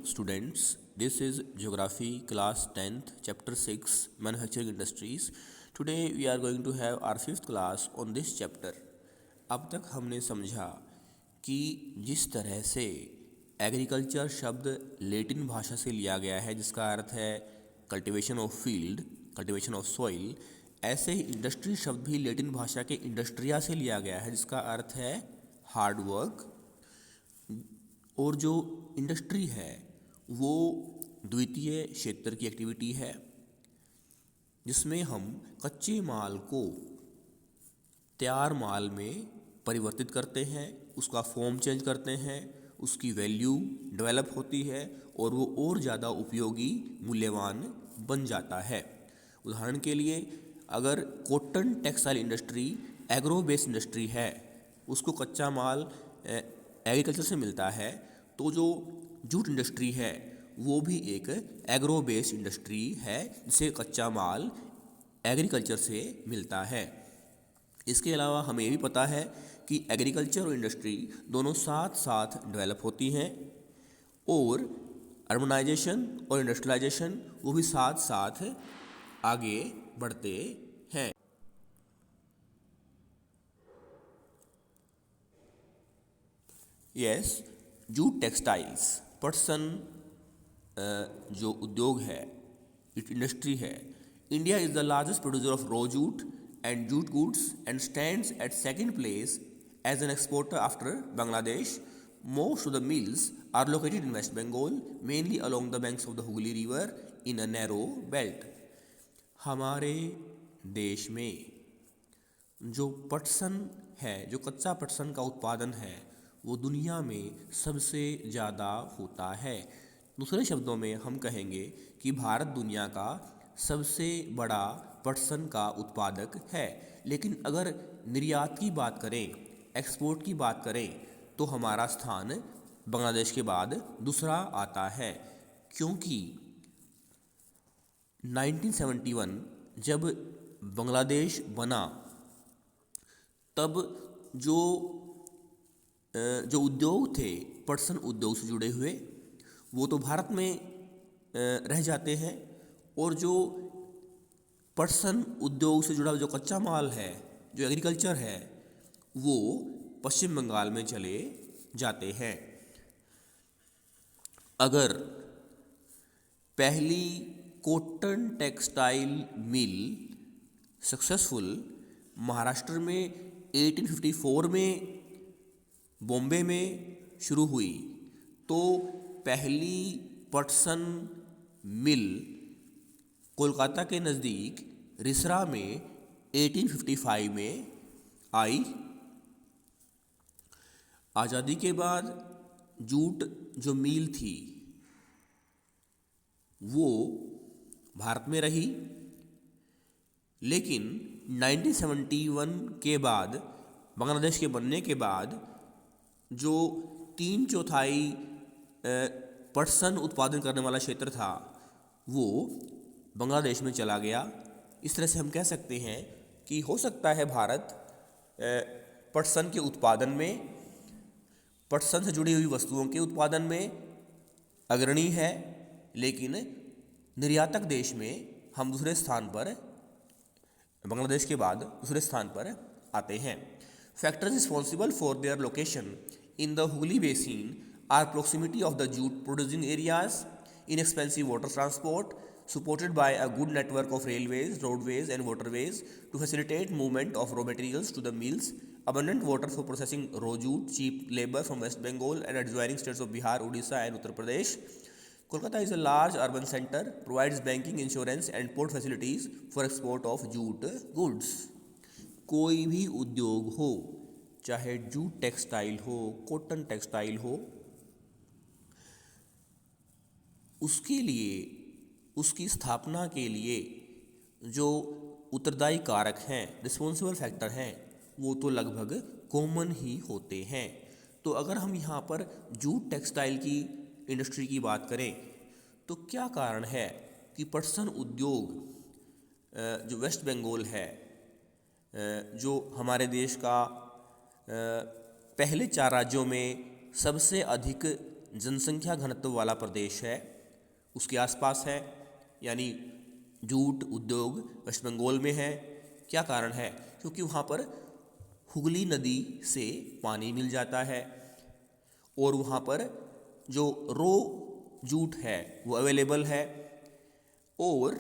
students. This is Geography class 10th chapter 6 Manufacturing Industries. Today we are going to have our 5th class on this chapter. अब तक हमने समझा कि जिस तरह से एग्रीकल्चर शब्द लैटिन भाषा से लिया गया है जिसका अर्थ है cultivation of field, cultivation of soil, ऐसे ही इंडस्ट्री शब्द भी लैटिन भाषा के इंडस्ट्रिया से लिया गया है जिसका अर्थ है हार्ड वर्क। और जो इंडस्ट्री है वो द्वितीय क्षेत्र की एक्टिविटी है जिसमें हम कच्चे माल को तैयार माल में परिवर्तित करते हैं, उसका फॉर्म चेंज करते हैं, उसकी वैल्यू डेवलप होती है और वो और ज़्यादा उपयोगी मूल्यवान बन जाता है। उदाहरण के लिए अगर cotton textile industry agro based industry है, उसको कच्चा माल एग्रीकल्चर से मिलता है, तो जो जूट इंडस्ट्री है वो भी एक एग्रो बेस्ड इंडस्ट्री है जिसे कच्चा माल एग्रीकल्चर से मिलता है। इसके अलावा हमें ये भी पता है कि एग्रीकल्चर और इंडस्ट्री दोनों साथ साथ डेवलप होती हैं और अर्बनाइजेशन और इंडस्ट्रियलाइजेशन वो भी साथ साथ आगे बढ़ते हैं। यस, जूट टेक्सटाइल्स पटसन जो उद्योग है, इंडस्ट्री है, India is the largest producer of raw jute and jute goods and stands at second place as an exporter after Bangladesh. Most of the mills are located in West Bengal, mainly along the banks of the Hooghly River in a narrow belt. हमारे देश में जो पटसन है, जो कच्चा पटसन का उत्पादन है, वो दुनिया में सबसे ज़्यादा होता है। दूसरे शब्दों में हम कहेंगे कि भारत दुनिया का सबसे बड़ा पटसन का उत्पादक है। लेकिन अगर निर्यात की बात करें, एक्सपोर्ट की बात करें, तो हमारा स्थान बांग्लादेश के बाद दूसरा आता है, क्योंकि 1971 जब बांग्लादेश बना तब जो उद्योग थे पटसन उद्योग से जुड़े हुए वो तो भारत में रह जाते हैं और जो पटसन उद्योग से जुड़ा जो कच्चा माल है, जो एग्रीकल्चर है, वो पश्चिम बंगाल में चले जाते हैं। अगर पहली cotton textile mill successful Maharashtra में 1854 में बॉम्बे में शुरू हुई, तो पहली पटसन मिल कोलकाता के नज़दीक रिसरा में 1855 में आई। आज़ादी के बाद जूट जो मिल थी वो भारत में रही, लेकिन 1971 के बाद बांग्लादेश के बनने के बाद जो 3/4 पटसन उत्पादन करने वाला क्षेत्र था वो बांग्लादेश में चला गया। इस तरह से हम कह सकते हैं कि हो सकता है भारत पटसन के उत्पादन में, पटसन से जुड़ी हुई वस्तुओं के उत्पादन में अग्रणी है, लेकिन निर्यातक देश में हम दूसरे स्थान पर, बांग्लादेश के बाद दूसरे स्थान पर आते हैं। Factors responsible for their location in the Hooghly basin are proximity of the jute producing areas, inexpensive water transport supported by a good network of railways, roadways and waterways to facilitate movement of raw materials to the mills, abundant water for processing raw jute, cheap labor from West Bengal and adjoining states of Bihar, Odisha and Uttar Pradesh. Kolkata is a large urban center, provides banking, insurance and port facilities for export of jute goods. कोई भी उद्योग हो, चाहे jute textile हो, cotton textile हो, उसके लिए, उसकी स्थापना के लिए जो उत्तरदायी कारक हैं, रिस्पॉन्सिबल फैक्टर हैं, वो तो लगभग कॉमन ही होते हैं। तो अगर हम यहाँ पर जूट टेक्सटाइल की इंडस्ट्री की बात करें तो क्या कारण है कि पटसन उद्योग जो वेस्ट बंगाल है, जो हमारे देश का पहले 4 राज्यों में सबसे अधिक जनसंख्या घनत्व वाला प्रदेश है, उसके आसपास है, यानी जूट उद्योग वेस्ट बंगाल में है। क्या कारण है? क्योंकि वहाँ पर हुगली नदी से पानी मिल जाता है और वहाँ पर जो रो जूट है वो अवेलेबल है, और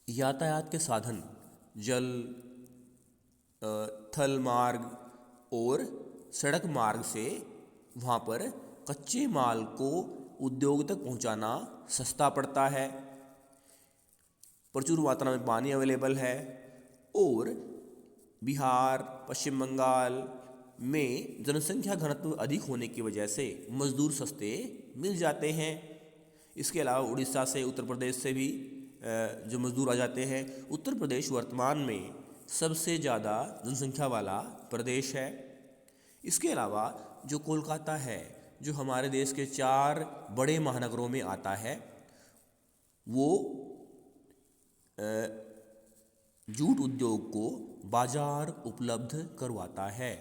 यातायात के साधन जल, थल मार्ग और सड़क मार्ग से वहाँ पर कच्चे माल को उद्योग तक पहुँचाना सस्ता पड़ता है। प्रचुर मात्रा में पानी अवेलेबल है, और बिहार, पश्चिम बंगाल में जनसंख्या घनत्व अधिक होने की वजह से मजदूर सस्ते मिल जाते हैं। इसके अलावा उड़ीसा से, उत्तर प्रदेश से भी जो मजदूर आ जाते हैं। उत्तर प्रदेश वर्तमान में सबसे ज़्यादा जनसंख्या वाला प्रदेश है। इसके अलावा जो कोलकाता है, जो हमारे देश के 4 बड़े महानगरों में आता है, वो जूट उद्योग को बाजार उपलब्ध करवाता है,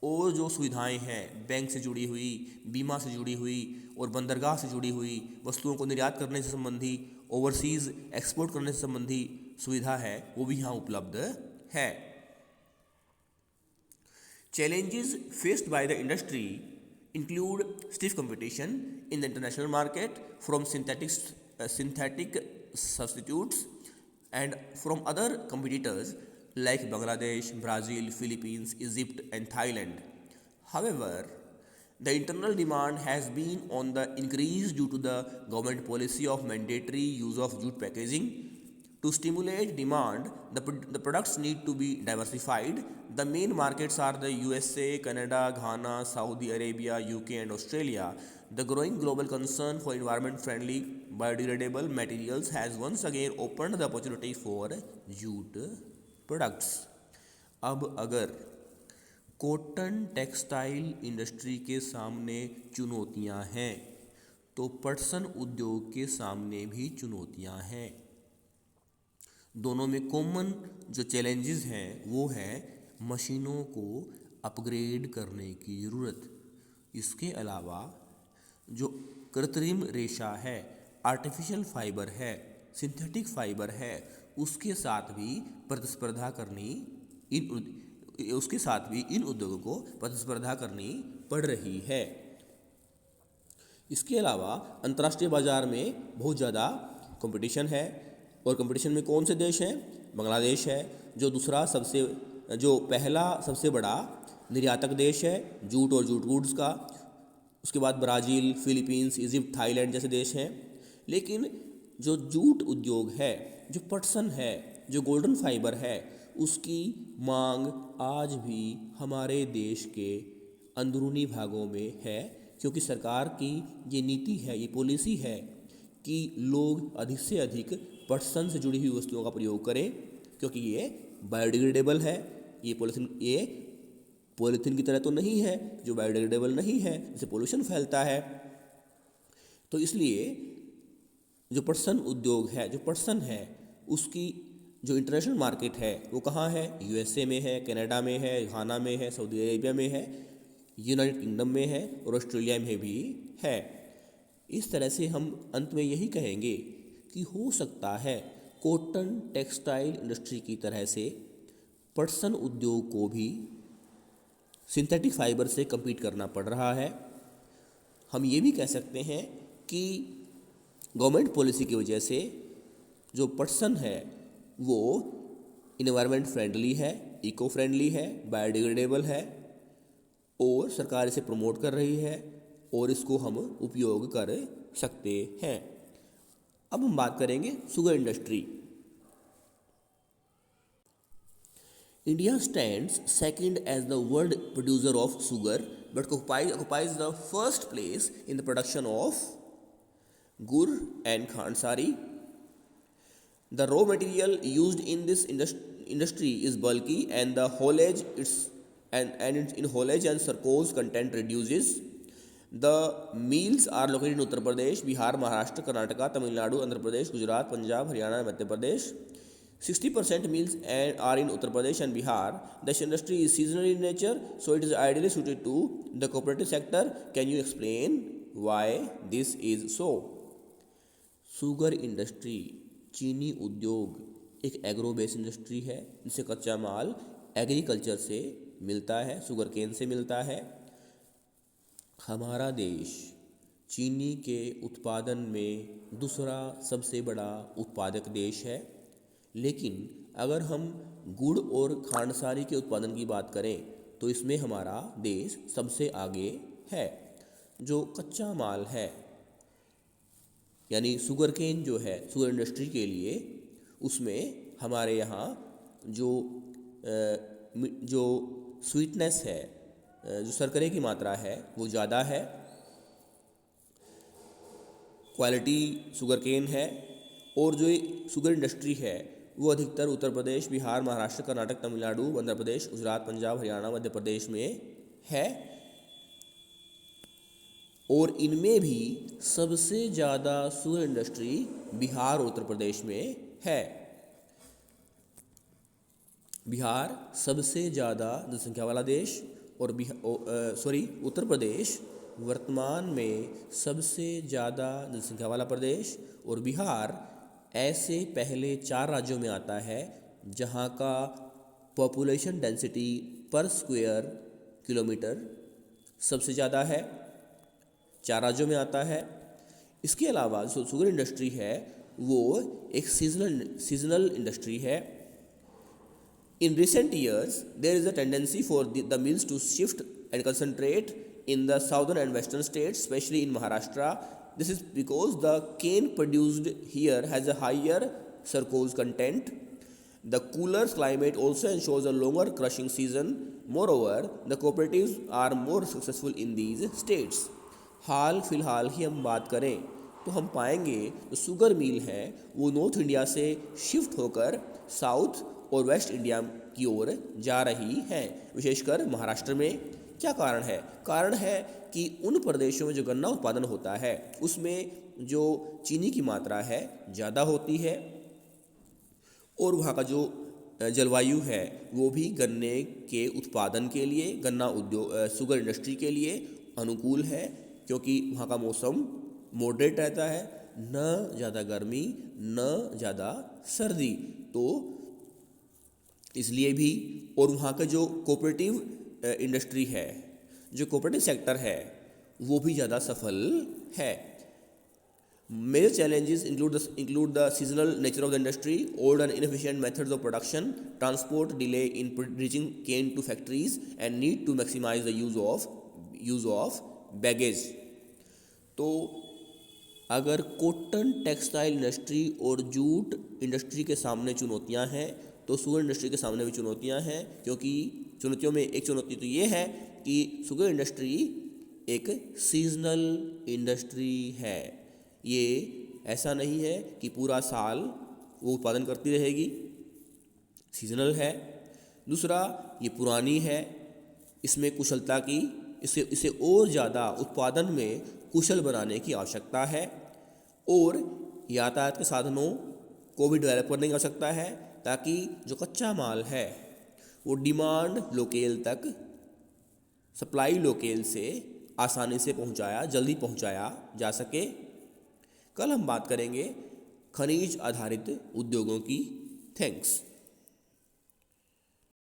और जो सुविधाएं हैं बैंक से जुड़ी हुई, बीमा से जुड़ी हुई और बंदरगाह से जुड़ी हुई, वस्तुओं को निर्यात करने से संबंधी, ओवरसीज़ एक्सपोर्ट करने से संबंधी सुविधा है, वो भी यहाँ उपलब्ध है। Challenges faced by the industry include stiff competition in the international market from synthetic substitutes and from other competitors like Bangladesh, Brazil, Philippines, Egypt, and Thailand. However, the internal demand has been on the increase due to the government policy of mandatory use of jute packaging. To stimulate demand, the products need to be diversified. The main markets are the USA, Canada, Ghana, Saudi Arabia, UK, and Australia. The growing global concern for environment-friendly biodegradable materials has once again opened the opportunity for jute products. अब अगर cotton textile industry के सामने चुनौतियां हैं, तो पटसन उद्योग के सामने भी चुनौतियां हैं। दोनों में कॉमन जो चैलेंजेस हैं वो है मशीनों को अपग्रेड करने की ज़रूरत। इसके अलावा जो कृत्रिम रेशा है, आर्टिफिशियल फाइबर है, सिंथेटिक फाइबर है, उसके साथ भी इन उद्योगों को प्रतिस्पर्धा करनी पड़ रही है। इसके अलावा अंतर्राष्ट्रीय बाजार में बहुत ज़्यादा कंपटीशन है, और कंपटीशन में कौन से देश हैं? बांग्लादेश है, जो पहला सबसे बड़ा निर्यातक देश है जूट और जूट गुड्स का। उसके बाद ब्राज़ील, फिलीपींस, इजिप्ट, थाईलैंड जैसे देश हैं। लेकिन जो जूट उद्योग है, जो पटसन है, जो गोल्डन फाइबर है, उसकी मांग आज भी हमारे देश के अंदरूनी भागों में है, क्योंकि सरकार की ये नीति है, ये पॉलिसी है कि लोग अधिक से अधिक पटसन से जुड़ी हुई वस्तुओं का प्रयोग करें, क्योंकि ये बायोडिग्रेडेबल है। ये पॉलीथीन की तरह तो नहीं है जो बायोडिग्रेडेबल नहीं है, जिससे पोल्यूशन फैलता है। तो इसलिए जो पटसन उद्योग है, जो पटसन है, उसकी जो इंटरनेशनल मार्केट है वो कहाँ है? यूएसए में है, कनाडा में है, घाना में है, सऊदी अरेबिया में है, यूनाइटेड किंगडम में है और ऑस्ट्रेलिया में भी है। इस तरह से हम अंत में यही कहेंगे कि हो सकता है कॉटन टेक्सटाइल इंडस्ट्री की तरह से पटसन उद्योग को भी सिंथेटिक फाइबर से कम्पीट करना पड़ रहा है। हम ये भी कह सकते हैं कि गवर्नमेंट पॉलिसी की वजह से जो पटसन है वो इन्वायरमेंट फ्रेंडली है, इको फ्रेंडली है, बायोडिग्रेडेबल है, और सरकार इसे प्रमोट कर रही है और इसको हम उपयोग कर सकते हैं। अब हम बात करेंगे sugar industry. India stands second as the world producer of sugar, but occupies the first place in the production of gur and khansari. The raw material used in this industry is bulky, and the haulage in haulage and sucrose content reduces. The mills are located in Uttar Pradesh, Bihar, Maharashtra, Karnataka, Tamil Nadu, Andhra Pradesh, Gujarat, Punjab, Haryana, and Madhya Pradesh. 60% mills are in Uttar Pradesh and Bihar. This industry is seasonal in nature, so it is ideally suited to the cooperative sector. Can you explain why this is so? Sugar industry, चीनी उद्योग एक agro base industry है जिसे कच्चा माल agriculture से मिलता है, sugar cane से मिलता है। हमारा देश चीनी के उत्पादन में दूसरा सबसे बड़ा उत्पादक देश है, लेकिन अगर हम गुड़ और खांडसारी के उत्पादन की बात करें तो इसमें हमारा देश सबसे आगे है। जो कच्चा माल है यानी शुगर केन जो है शुगर इंडस्ट्री के लिए, उसमें हमारे यहाँ जो स्वीटनेस है, जो शर्करे की मात्रा है वो ज़्यादा है, क्वालिटी शुगर केन है। और जो शुगर इंडस्ट्री है वो अधिकतर उत्तर प्रदेश, बिहार, महाराष्ट्र, कर्नाटक, तमिलनाडु, आंध्र प्रदेश, गुजरात, पंजाब, हरियाणा, मध्य प्रदेश में है। और इनमें भी सबसे ज़्यादा शुगर इंडस्ट्री बिहार और उत्तर प्रदेश में है। बिहार सबसे ज़्यादा जनसंख्या वाला देश और उत्तर प्रदेश वर्तमान में सबसे ज़्यादा जनसंख्या वाला प्रदेश, और बिहार ऐसे पहले 4 राज्यों में आता है जहां का पॉपुलेशन डेंसिटी पर स्क्वायर किलोमीटर सबसे ज़्यादा है, 4 राज्यों में आता है। इसके अलावा जो शुगर इंडस्ट्री है वो एक सीजनल इंडस्ट्री है। In recent years, there is a tendency for the mills to shift and concentrate in the southern and western states, especially in Maharashtra. This is because the cane produced here has a higher sucrose content. The cooler climate also ensures a longer crushing season. Moreover, the cooperatives are more successful in these states. हाल फिलहाल ही हम बात करें तो हम पाएंगे जो sugar mill है वो नॉर्थ इंडिया से शिफ्ट होकर साउथ और वेस्ट इंडिया की ओर जा रही है, विशेषकर महाराष्ट्र में। क्या कारण है? कारण है कि उन प्रदेशों में जो गन्ना उत्पादन होता है उसमें जो चीनी की मात्रा है ज़्यादा होती है, और वहाँ का जो जलवायु है वो भी गन्ने के उत्पादन के लिए, गन्ना उद्योग शुगर इंडस्ट्री के लिए अनुकूल है, क्योंकि वहाँ का मौसम मॉडरेट रहता है, न ज़्यादा गर्मी न ज़्यादा सर्दी। तो इसलिए भी, और वहाँ का जो कोऑपरेटिव इंडस्ट्री है, जो कोऑपरेटिव सेक्टर है वो भी ज़्यादा सफल है। Major challenges include the seasonal nature of the industry, old and inefficient methods of production, transport delay in reaching cane to factories, and need to maximize the use of baggage। तो अगर cotton textile industry और jute industry के सामने चुनौतियां हैं तो sugar industry के सामने भी चुनौतियां हैं, क्योंकि चुनौतियों में एक चुनौती तो ये है कि शुगर इंडस्ट्री एक सीजनल इंडस्ट्री है। ये ऐसा नहीं है कि पूरा साल वो उत्पादन करती रहेगी, सीजनल है। दूसरा, ये पुरानी है, इसमें कुशलता की इसे और ज़्यादा उत्पादन में कुशल बनाने की आवश्यकता है, और यातायात के साधनों को भी डेवलप करने की आवश्यकता है ताकि जो कच्चा माल है वो डिमांड लोकेल तक, सप्लाई लोकेल से आसानी से जल्दी पहुंचाया जा सके। कल हम बात करेंगे खनिज आधारित उद्योगों की। थैंक्स।